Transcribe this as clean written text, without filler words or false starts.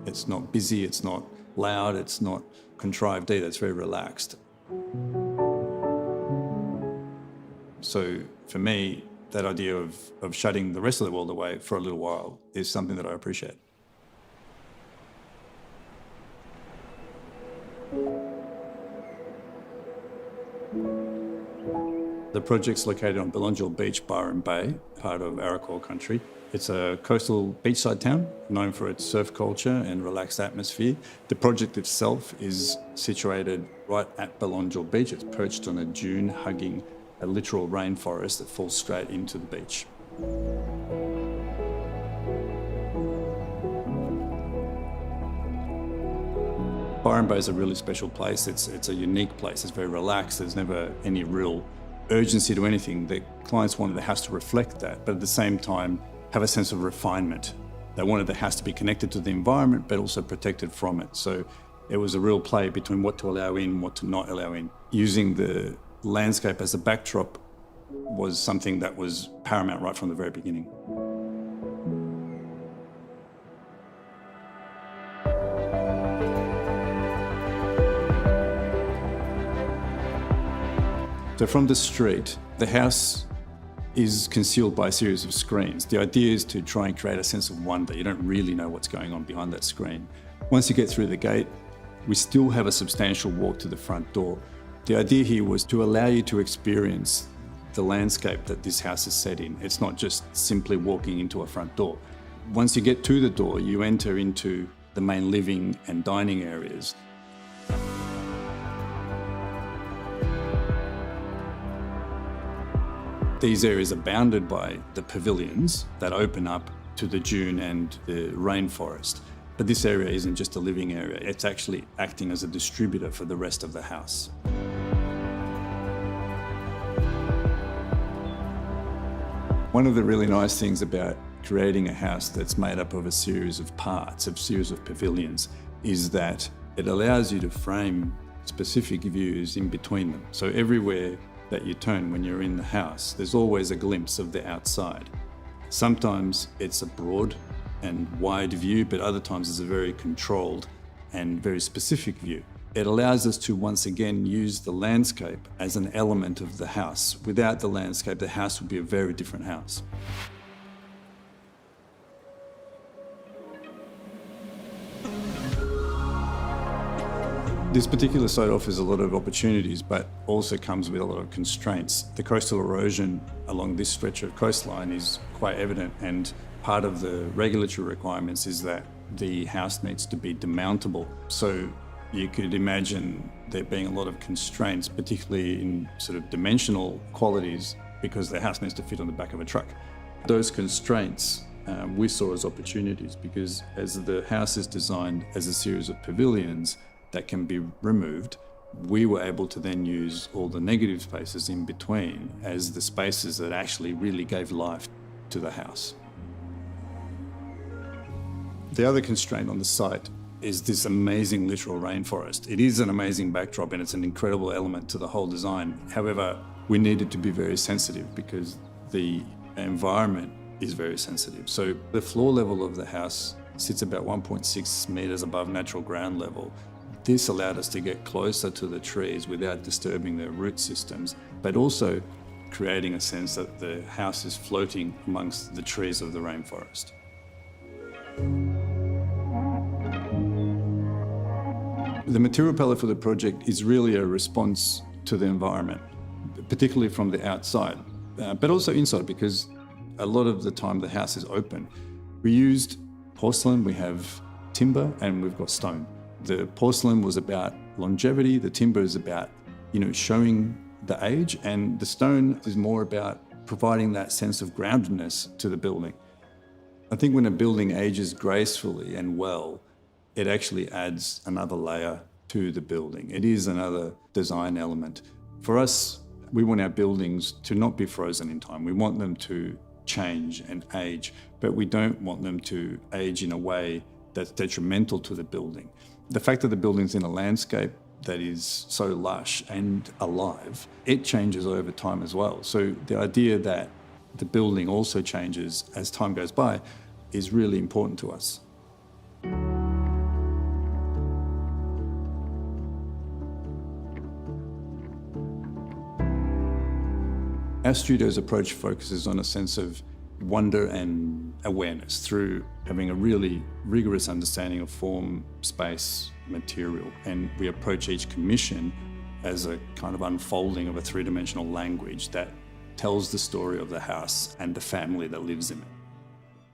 It's not busy, it's not loud, it's not contrived either. It's very relaxed. So for me, that idea of shutting the rest of the world away for a little while is something that I appreciate. The project's located on Belongil Beach, Byron Bay, part of Artfully country. It's a coastal beachside town known for its surf culture and relaxed atmosphere. The project itself is situated right at Belongil Beach. It's perched on a dune hugging a literal rainforest that falls straight into the beach. Byron Bay is a really special place. It's a unique place. It's very relaxed. There's never any real urgency to anything. The clients wanted the house to reflect that, but at the same time, have a sense of refinement. They wanted the house to be connected to the environment, but also protected from it. So it was a real play between what to allow in, what to not allow in. Using the landscape as a backdrop was something that was paramount right from the very beginning. So from the street, the house is concealed by a series of screens. The idea is to try and create a sense of wonder. You don't really know what's going on behind that screen. Once you get through the gate, we still have a substantial walk to the front door. The idea here was to allow you to experience the landscape that this house is set in. It's not just simply walking into a front door. Once you get to the door, you enter into the main living and dining areas. These areas are bounded by the pavilions that open up to the dune and the rainforest. But this area isn't just a living area, it's actually acting as a distributor for the rest of the house. One of the really nice things about creating a house that's made up of a series of parts, a series of pavilions, is that it allows you to frame specific views in between them. So everywhere that you turn when you're in the house, there's always a glimpse of the outside. Sometimes it's a broad and wide view, but other times it's a very controlled and very specific view. It allows us to once again use the landscape as an element of the house. Without the landscape, the house would be a very different house. This particular site offers a lot of opportunities, but also comes with a lot of constraints. The coastal erosion along this stretch of coastline is quite evident, and part of the regulatory requirements is that the house needs to be demountable. So you could imagine there being a lot of constraints, particularly in sort of dimensional qualities, because the house needs to fit on the back of a truck. Those constraints we saw as opportunities, because as the house is designed as a series of pavilions that can be removed, we were able to then use all the negative spaces in between as the spaces that actually really gave life to the house. The other constraint on the site is this amazing literal rainforest. It is an amazing backdrop and it's an incredible element to the whole design. However, we needed to be very sensitive because the environment is very sensitive. So the floor level of the house sits about 1.6 meters above natural ground level. This allowed us to get closer to the trees without disturbing their root systems, but also creating a sense that the house is floating amongst the trees of the rainforest. The material palette for the project is really a response to the environment, particularly from the outside, but also inside, because a lot of the time the house is open. We used porcelain, we have timber, and we've got stone. The porcelain was about longevity, the timber is about, showing the age, and the stone is more about providing that sense of groundedness to the building. I think when a building ages gracefully and well, it actually adds another layer to the building. It is another design element. For us, we want our buildings to not be frozen in time. We want them to change and age, but we don't want them to age in a way that's detrimental to the building. The fact that the building's in a landscape that is so lush and alive, it changes over time as well. So the idea that the building also changes as time goes by is really important to us. Our studio's approach focuses on a sense of wonder and awareness through having a really rigorous understanding of form, space, material. And we approach each commission as a kind of unfolding of a three-dimensional language that tells the story of the house and the family that lives in it.